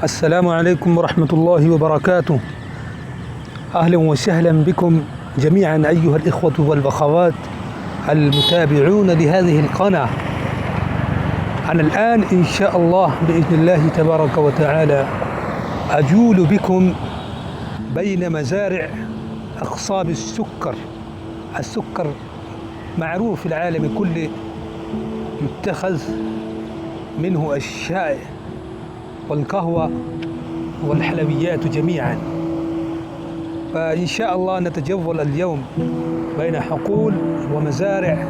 السلام عليكم ورحمة الله وبركاته. أهلا وسهلا بكم جميعا أيها الإخوة والأخوات المتابعون لهذه القناة. أنا الآن إن شاء الله بإذن الله تبارك وتعالى أجول بكم بين مزارع أقصاب السكر. السكر معروف في العالم كله، يتخذ منه الشاي والقهوة والحلويات جميعا. فإن شاء الله نتجول اليوم بين حقول ومزارع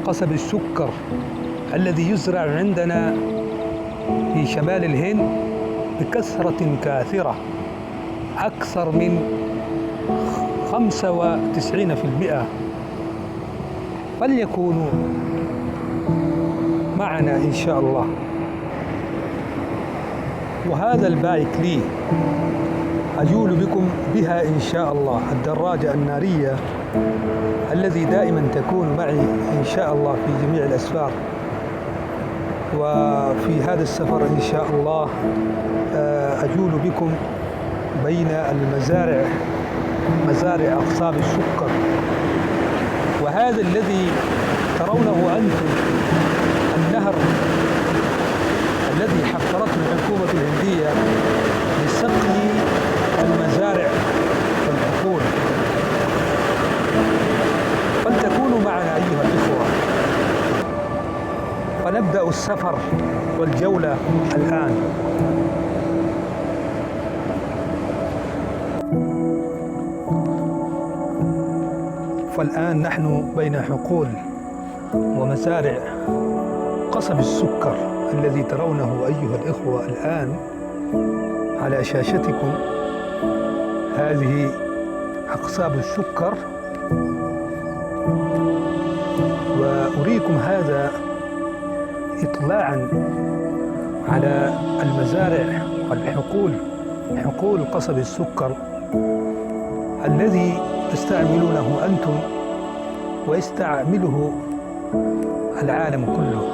قصب السكر الذي يزرع عندنا في شمال الهند بكثرة كاثرة، أكثر من 95%. فليكونوا معنا إن شاء الله. وهذا البايك لي أجول بكم بها إن شاء الله، الدراجة النارية الذي دائما تكون معي إن شاء الله في جميع الأسفار. وفي هذا السفر إن شاء الله أجول بكم بين المزارع، مزارع أقصاب السكر. وهذا الذي ترونه أنتم النهر الذي حفرته الحكومة الهندية لسقي المزارع والحقول. فلتكونوا معنا أيها الإخوة، ونبدأ السفر والجولة الآن. فالآن نحن بين حقول ومزارع قصب السكر الذي ترونه أيها الإخوة الآن على شاشتكم. هذه أقصاب السكر، وأريكم هذا إطلاعا على المزارع والحقول، حقول قصب السكر الذي تستعملونه أنتم ويستعمله العالم كله.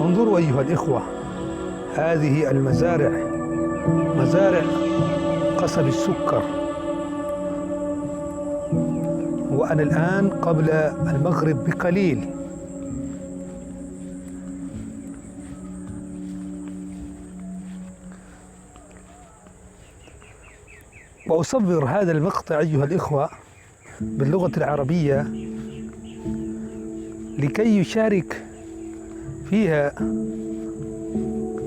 انظروا أيها الإخوة، هذه المزارع مزارع قصب السكر، وأنا الآن قبل المغرب بقليل. وأصور هذا المقطع أيها الإخوة باللغة العربية لكي يشارك فيها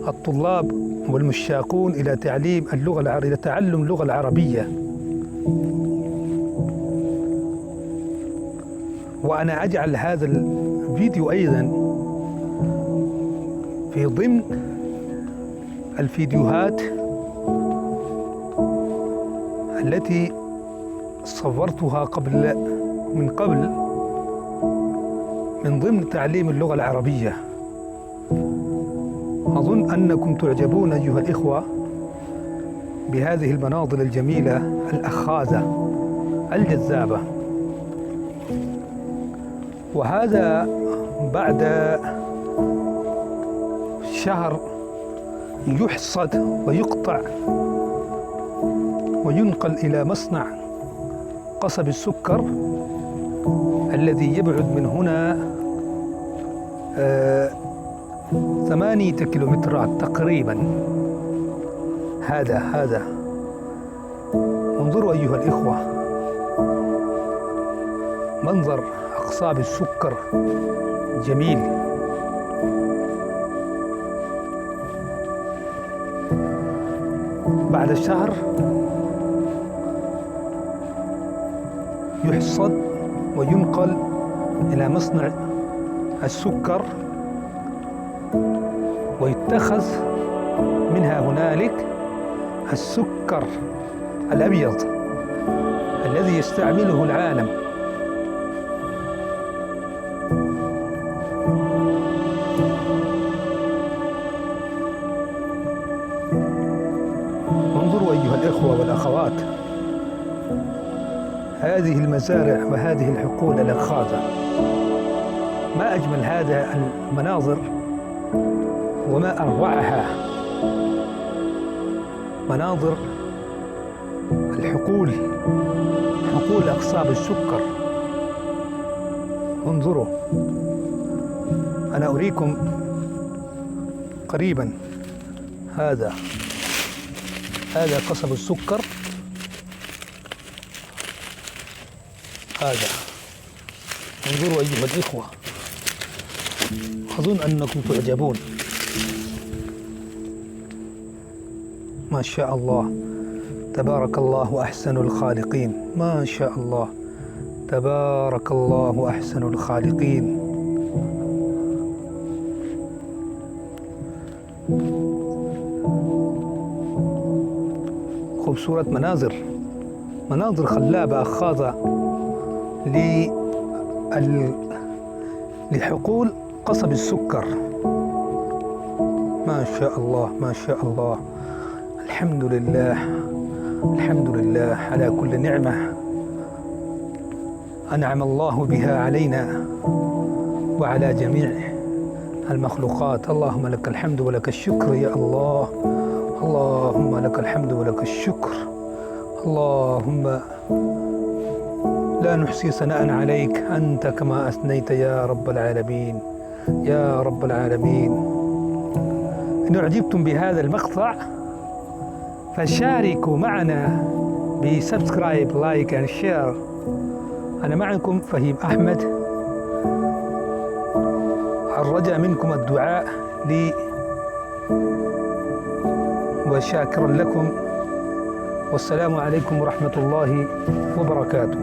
الطلاب والمشتاقون إلى تعليم اللغة العربية، تعلم اللغة العربية. وأنا أجعل هذا الفيديو أيضا في ضمن الفيديوهات التي صورتها من قبل من ضمن تعليم اللغة العربية. أظن أنكم تعجبون أيها الإخوة بهذه المناظر الجميلة الأخاذة الجذابة. وهذا بعد شهر يحصد ويقطع وينقل إلى مصنع قصب السكر الذي يبعد من هنا 8 كيلومترات تقريبا. هذا انظروا أيها الإخوة منظر أقصاب السكر جميل. بعد الشهر يحصد وينقل إلى مصنع السكر ويتخذ منها هنالك السكر الأبيض الذي يستعمله العالم. انظروا أيها الإخوة والأخوات، هذه المزارع وهذه الحقول الأخاذة، ما أجمل هذا المناظر وما أروعها. مناظر الحقول، حقول أقصاب السكر. انظروا، أنا أريكم قريبا. هذا قصب السكر. هذا انظروا أيها الإخوة، أظن أنكم تعجبون. ما شاء الله، تبارك الله أحسن الخالقين. ما شاء الله، تبارك الله أحسن الخالقين. خبصورة مناظر خلابة أخاذة لحقول قصب السكر. ما شاء الله، ما شاء الله. الحمد لله، الحمد لله على كل نعمة أنعم الله بها علينا وعلى جميع المخلوقات. اللهم لك الحمد ولك الشكر يا الله. اللهم لك الحمد ولك الشكر. اللهم لا نحصي ثناء عليك أنت كما أثنيت يا رب العالمين، يا رب العالمين. إن أعجبتم بهذا المقطع فشاركوا معنا بسبسكرايب، لايك and شير. أنا معكم فهيم أحمد. الرجاء منكم الدعاء لي، وشاكرا لكم، والسلام عليكم ورحمة الله وبركاته.